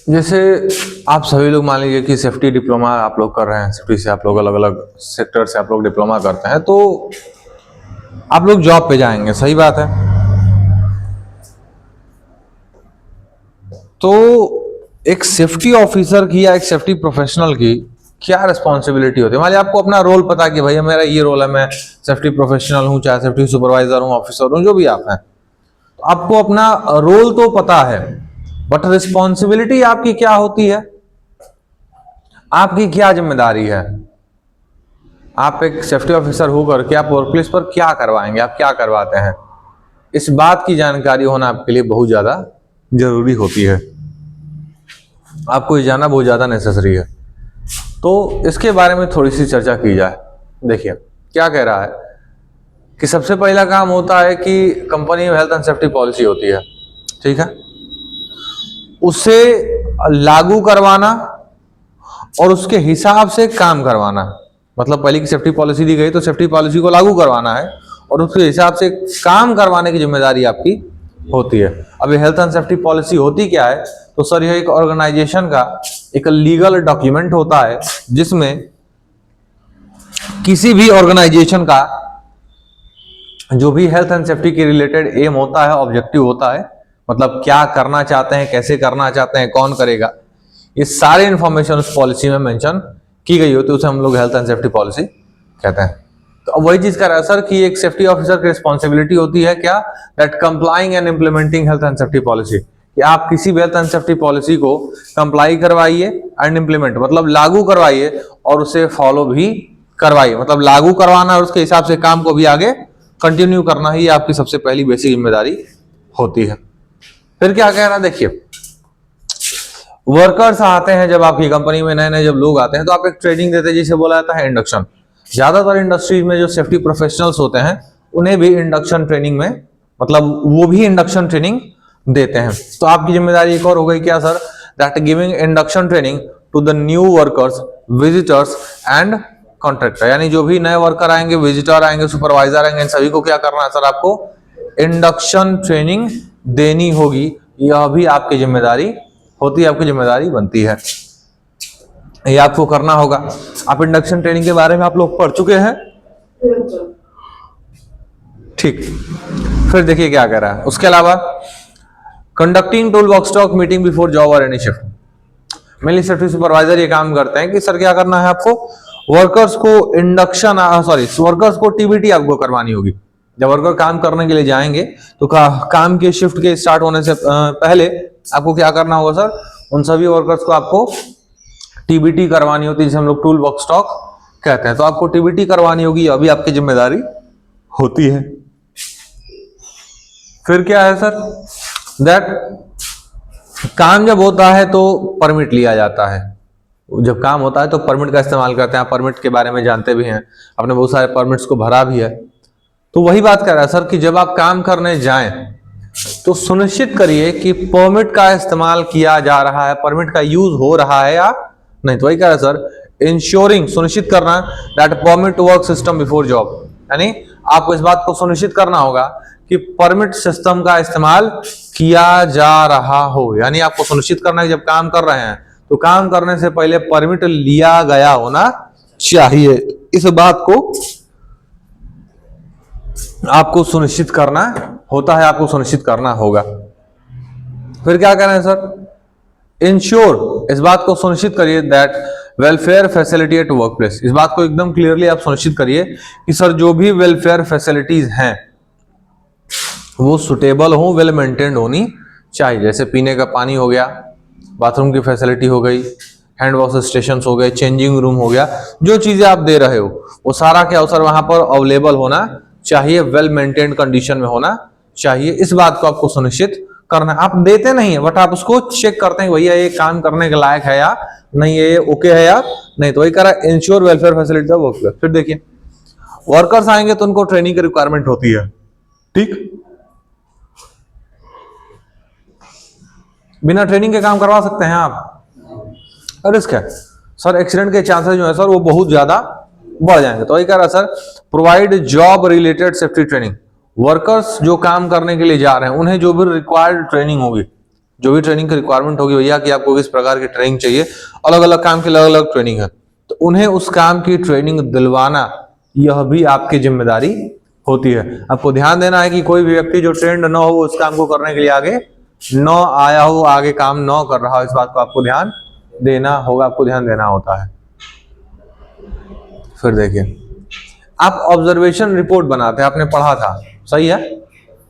जैसे आप सभी लोग मान लीजिए कि सेफ्टी डिप्लोमा आप लोग कर रहे हैं, सेफ्टी से आप लोग अलग अलग सेक्टर से आप लोग डिप्लोमा करते हैं, तो आप लोग जॉब पे जाएंगे, सही बात है। तो एक सेफ्टी ऑफिसर की या एक सेफ्टी प्रोफेशनल की क्या रिस्पॉन्सिबिलिटी होती है? मान लीजिए आपको अपना रोल पता है कि भैया मेरा ये रोल है, मैं सेफ्टी प्रोफेशनल हूँ, चाहे सेफ्टी सुपरवाइजर हूँ, ऑफिसर हूँ, जो भी आप हैं, तो आपको अपना रोल तो पता है, बट रिस्पॉन्सिबिलिटी आपकी क्या होती है, आपकी क्या जिम्मेदारी है? आप एक सेफ्टी ऑफिसर होकर के आप वर्कप्लेस पर क्या करवाएंगे, आप क्या करवाते हैं, इस बात की जानकारी होना आपके लिए बहुत ज्यादा जरूरी होती है। आपको ये जानना बहुत ज्यादा नेसेसरी है। तो इसके बारे में थोड़ी सी चर्चा की जाए। देखिए क्या कह रहा है कि सबसे पहला काम होता है कि कंपनी में हेल्थ एंड सेफ्टी पॉलिसी होती है, ठीक है, उसे लागू करवाना और उसके हिसाब से काम करवाना। मतलब पहले की सेफ्टी पॉलिसी दी गई तो सेफ्टी पॉलिसी को लागू करवाना है और उसके हिसाब से काम करवाने की जिम्मेदारी आपकी होती है। अब ये हेल्थ एंड सेफ्टी पॉलिसी होती क्या है? तो सर यह एक ऑर्गेनाइजेशन का एक लीगल डॉक्यूमेंट होता है जिसमें किसी भी ऑर्गेनाइजेशन का जो भी हेल्थ एंड सेफ्टी के रिलेटेड एम होता है, ऑब्जेक्टिव होता है, मतलब क्या करना चाहते हैं, कैसे करना चाहते हैं, कौन करेगा, ये सारे इंफॉर्मेशन उस पॉलिसी में मेंशन की गई होती है, उसे हम लोग हेल्थ एंड सेफ्टी पॉलिसी कहते हैं। तो अब वही चीज कर रहा है सर कि एक सेफ्टी ऑफिसर की रिस्पॉन्सिबिलिटी होती है क्या? That complying and implementing health and safety policy, कि आप किसी भी हेल्थ एंड सेफ्टी पॉलिसी को कंप्लाई करवाइए एंड इंप्लीमेंट, मतलब लागू करवाइए और उसे फॉलो भी करवाइए, मतलब लागू करवाना और उसके हिसाब से काम को भी आगे कंटिन्यू करना ही आपकी सबसे पहली बेसिक जिम्मेदारी होती है। फिर क्या कह रहा है, देखिए वर्कर्स आते हैं जब आपकी कंपनी में, नए नए जब लोग आते हैं तो आप एक ट्रेनिंग देते हैं जिसे बोला जाता है इंडक्शन। ज्यादातर इंडस्ट्रीज में जो सेफ्टी प्रोफेशनल्स होते हैं उन्हें भी इंडक्शन ट्रेनिंग में, मतलब वो भी इंडक्शन ट्रेनिंग देते हैं। तो आपकी जिम्मेदारी एक और हो गई क्या sir? That giving induction training to the new workers, visitors and contractor, यानी जो भी नए वर्कर आएंगे, विजिटर आएंगे, सुपरवाइजर आएंगे, इन सभी को क्या करना है सर? आपको इंडक्शन ट्रेनिंग देनी होगी। यह भी आपकी जिम्मेदारी होती है, आपकी जिम्मेदारी बनती है, ये आपको करना होगा। आप इंडक्शन ट्रेनिंग के बारे में आप लोग पढ़ चुके हैं, ठीक। फिर देखिए क्या कह रहा है उसके अलावा, conducting tool box talk meeting before job और any shift. Mainly safety supervisor ये काम करते हैं कि सर क्या करना है आपको, वर्कर्स को इंडक्शन वर्कर्स को टीबीटी आपको करवानी होगी। जब वर्कर काम करने के लिए जाएंगे तो काम के शिफ्ट के स्टार्ट होने से पहले आपको क्या करना होगा सर? उन सभी वर्कर्स को आपको टीबीटी करवानी होती है, जिसे हम लोग टूल बॉक्स टॉक कहते हैं। तो आपको टीबीटी करवानी होगी, अभी आपकी जिम्मेदारी होती है। फिर क्या है सर? दैट काम जब होता है तो परमिट लिया जाता है। जब काम होता है तो परमिट का इस्तेमाल करते हैं। आप परमिट के बारे में जानते भी हैं, आपने बहुत सारे परमिट्स को भरा भी है। तो वही बात कर रहा है सर कि जब आप काम करने जाएं तो सुनिश्चित करिए कि परमिट का इस्तेमाल किया जा रहा है, परमिट का यूज हो रहा है या नहीं। तो वही कह रहा है सर, इंश्योरिंग, सुनिश्चित करना that permit work system before job, यानी आपको इस बात को सुनिश्चित करना होगा कि परमिट सिस्टम का इस्तेमाल किया जा रहा हो। यानी आपको सुनिश्चित करना है कि जब काम कर रहे हैं तो काम करने से पहले परमिट लिया गया होना चाहिए। इस बात को आपको सुनिश्चित करना होता है, आपको सुनिश्चित करना होगा। फिर क्या कह रहे हैं सर? इंश्योर, इस बात को सुनिश्चित करिए that welfare facility at work place. इस बात को एकदम क्लियरली आप सुनिश्चित करिए कि सर जो भी वेलफेयर फैसिलिटीज हैं वो सुटेबल हो, वेल मेंटेन्ड होनी चाहिए। जैसे पीने का पानी हो गया, बाथरूम की फैसिलिटी हो गई, हैंड वॉश स्टेशन हो गए, चेंजिंग रूम हो गया, जो चीजें आप दे रहे हो वो सारा क्या हो सर वहां पर अवेलेबल होना चाहिए, वेल मेंटेन्ड कंडीशन में होना चाहिए। इस बात को आपको सुनिश्चित करना। आप देते नहीं है बट आप उसको चेक करते हैं भैया ये काम करने के लायक है या नहीं, ये ओके है या नहीं। तो वही कह रहा है ensure welfare facility of workplace. फिर देखिए वर्कर्स आएंगे तो उनको ट्रेनिंग की रिक्वायरमेंट होती है, ठीक। बिना ट्रेनिंग के काम करवा सकते हैं आप? रिस्क है सर, एक्सीडेंट के चांसेस जो है सर वो बहुत ज्यादा बढ़ जाएंगे। तो वही कह रहा है sir, provide job related safety training. Workers जो काम करने के लिए जा रहे हैं उन्हें जो भी रिक्वायर्ड ट्रेनिंग होगी, जो भी ट्रेनिंग की रिक्वायरमेंट होगी भैया कि आपको किस प्रकार की ट्रेनिंग चाहिए, अलग अलग काम की अलग अलग ट्रेनिंग है, तो उन्हें उस काम की ट्रेनिंग दिलवाना यह भी आपकी जिम्मेदारी होती है। आपको ध्यान देना है कि कोई भी व्यक्ति जो ट्रेंड न हो उस काम को करने के लिए आगे न आया हो, आगे काम न कर रहा हो, इस बात को आपको ध्यान देना होगा, आपको ध्यान देना होता है। फिर देखिए, आप ऑब्जर्वेशन रिपोर्ट बनाते हैं, आपने पढ़ा था, सही है,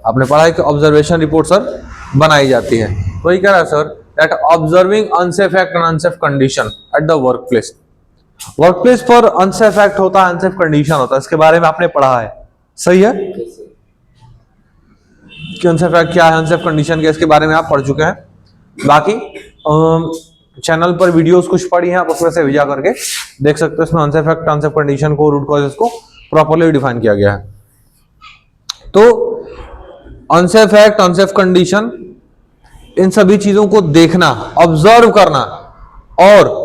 आपने पढ़ा है कि ऑब्जर्वेशन रिपोर्ट सर बनाई जाती है। तो ये कह रहा है sir that observing unsafe act and unsafe condition at the work place. Work place पर अनसेफ एक्ट होता है, अनसेफ कंडीशन होता है, इसके बारे में आपने पढ़ा है, सही है कि अनसेफ एक्ट क्या है, अनसेफ कंडीशन क्या, इसके बारे में आप पढ़ चुके हैं। बाकी चैनल पर वीडियोस कुछ पढ़ी हैं, आप उसमें से जा करके देख सकते हो, इसमें अनसेफ एक्ट, अनसेफ कंडीशन को, रूट कॉजेस को प्रॉपर्ली डिफाइन किया गया है। तो अनसेफ एक्ट, अनसेफ कंडीशन, इन सभी चीजों को देखना, ऑब्जर्व करना और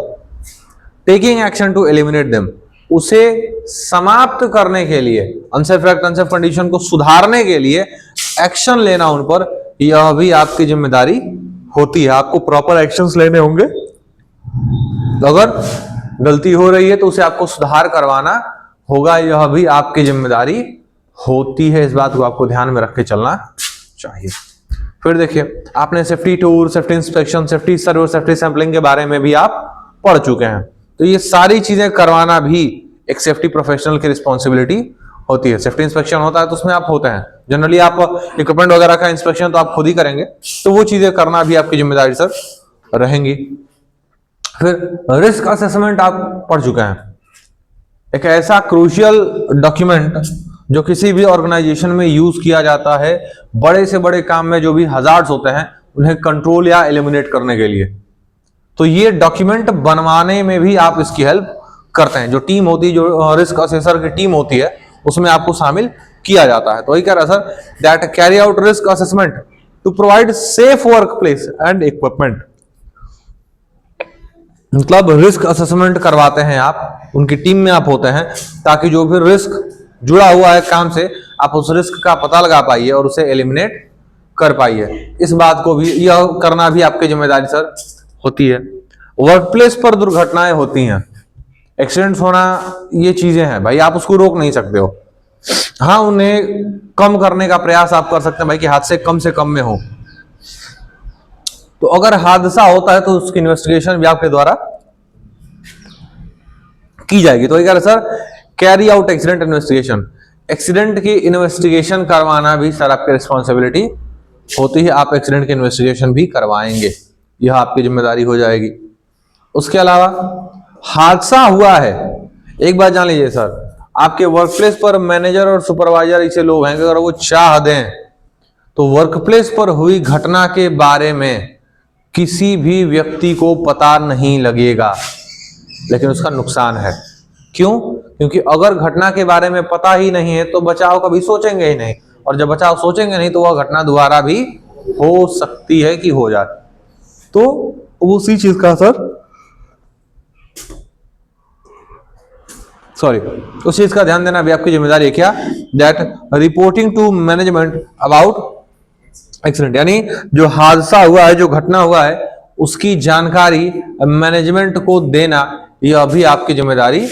taking action to eliminate them, उसे समाप्त करने के लिए, अनसेफ एक्ट, अनसेफ कंडीशन को सुधारने के लिए एक्शन लेना उन पर, यह भी आपकी जिम्मेदारी होती है। आपको प्रॉपर एक्शंस लेने होंगे, अगर गलती हो रही है तो उसे आपको सुधार करवाना होगा, यह भी आपकी जिम्मेदारी होती है। इस बात को आपको ध्यान में रख के चलना चाहिए। फिर देखिए, आपने safety tour, safety inspection, safety survey, safety sampling के बारे में भी आप पढ़ चुके हैं। तो ये सारी चीजें करवाना भी एक सेफ्टी प्रोफेशनल की रिस्पॉन्सिबिलिटी होती है। सेफ्टी इंस्पेक्शन होता है तो उसमें आप होते हैं, जनरली आप इक्विपमेंट वगैरह का इंस्पेक्शन तो आप खुद ही करेंगे, तो वो चीजें करना भी आपकी जिम्मेदारी सर रहेंगी। फिर रिस्क असेसमेंट आप पढ़ चुके हैं, एक ऐसा क्रूशियल डॉक्यूमेंट जो किसी भी ऑर्गेनाइजेशन में यूज किया जाता है, बड़े से बड़े काम में जो भी हजार्ड्स होते हैं उन्हें कंट्रोल या एलिमिनेट करने के लिए। तो ये डॉक्यूमेंट बनवाने में भी आप इसकी हेल्प करते हैं। जो टीम होती है, जो रिस्क असेसर की टीम होती है, उसमें आपको शामिल किया जाता है। तो वही कह रहा sir that carry out risk assessment to provide safe work place and equipment. मतलब रिस्क असेसमेंट करवाते हैं आप, उनकी टीम में आप होते हैं, ताकि जो भी रिस्क जुड़ा हुआ है काम से, आप उस रिस्क का पता लगा पाइए और उसे एलिमिनेट कर पाइए। इस बात को भी, यह करना भी आपकी जिम्मेदारी सर होती है। वर्क प्लेस पर दुर्घटनाएं होती हैं, एक्सीडेंट्स होना, ये चीजें हैं भाई, आप उसको रोक नहीं सकते हो। हाँ, उन्हें कम करने का प्रयास आप कर सकते हैं भाई कि हादसे कम से कम में हो। तो अगर हादसा होता है तो उसकी इन्वेस्टिगेशन भी आपके द्वारा की जाएगी। तो ये sir carry out accident investigation, accident की इन्वेस्टिगेशन करवाना भी सर आपकी रिस्पॉन्सिबिलिटी होती है। आप एक्सीडेंट की इन्वेस्टिगेशन भी करवाएंगे, यह आपकी जिम्मेदारी हो जाएगी। उसके अलावा हादसा हुआ है, एक बात जान लीजिए सर, आपके वर्क प्लेस पर मैनेजर और सुपरवाइजर ऐसे लोग हैं कि अगर वो चाह दें तो वर्क प्लेस पर हुई घटना के बारे में किसी भी व्यक्ति को पता नहीं लगेगा, लेकिन उसका नुकसान है। क्यों? क्योंकि अगर घटना के बारे में पता ही नहीं है तो बचाव कभी सोचेंगे ही नहीं, और जब बचाव सोचेंगे नहीं तो वह घटना दोबारा भी हो सकती है कि हो जाए। तो उसी चीज का सर उस चीज का ध्यान देना भी आपकी जिम्मेदारी है। क्या? That reporting to management about accident, यानी जो हादसा हुआ है, जो घटना हुआ है, उसकी जानकारी मैनेजमेंट को देना, यह भी आपकी जिम्मेदारी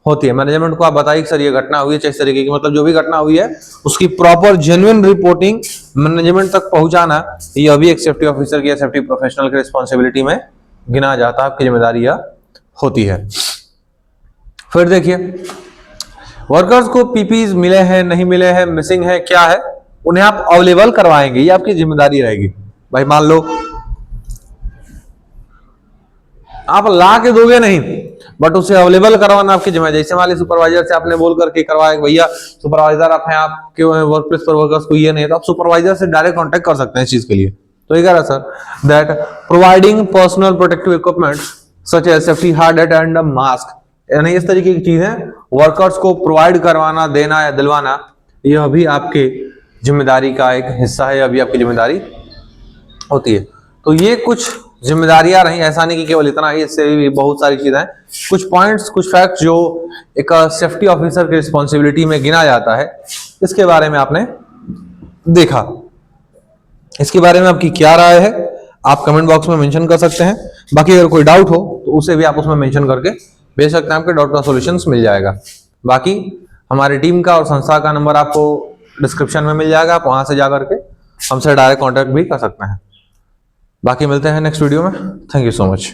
होती है। मैनेजमेंट को आप बताइए सर ये घटना हुई है, चाहे इस तरीके की, मतलब जो भी घटना हुई है उसकी प्रॉपर जेन्युइन रिपोर्टिंग मैनेजमेंट तक पहुंचाना, यह भी एक सेफ्टी ऑफिसर की या सेफ्टी प्रोफेशनल की रिस्पॉन्सिबिलिटी में गिना जाता है, आपकी जिम्मेदारी यह होती है। फिर देखिए, वर्कर्स को पीपीज मिले हैं, नहीं मिले हैं, मिसिंग है, क्या है, उन्हें आप अवेलेबल करवाएंगे, ये आपकी जिम्मेदारी रहेगी। भाई मान लो आप ला के दोगे नहीं, बट उसे अवेलेबल करवाना आपकी जिम्मेदारी। जैसे मान लीजिए सुपरवाइजर से आपने बोल करके करवाया, भैया सुपरवाइजर आप हैं, आपके वर्क प्लेस पर वर्कर्स को ये नहीं है, तो आप सुपरवाइजर से डायरेक्ट कांटेक्ट कर सकते हैं इस चीज के लिए। तो ये कह रहा sir that providing personal protective equipment such as safety hard hat and mask, यानी इस तरीके की चीजें वर्कर्स को प्रोवाइड करवाना, देना या दिलवाना, यह भी आपके जिम्मेदारी का एक हिस्सा है, यह भी आपकी जिम्मेदारी होती है। तो ये कुछ जिम्मेदारियां रही, ऐसा नहीं कि केवल इतना ही, इससे भी बहुत सारी चीजें हैं, कुछ पॉइंट्स, कुछ फैक्ट्स जो एक सेफ्टी ऑफिसर की रिस्पॉन्सिबिलिटी में गिना जाता है, इसके बारे में आपने देखा। इसके बारे में आपकी क्या राय है आप कमेंट बॉक्स में मेंशन कर सकते हैं। बाकी अगर कोई डाउट हो तो उसे भी आप उसमें मेंशन करके भेज सकते हैं, आपके डाउट का सॉल्यूशन मिल जाएगा। बाकी हमारी टीम का और संस्था का नंबर आपको डिस्क्रिप्शन में मिल जाएगा, आप वहां से जा करके हमसे डायरेक्ट कॉन्टैक्ट भी कर सकते हैं। बाकी मिलते हैं नेक्स्ट वीडियो में। Thank you so much.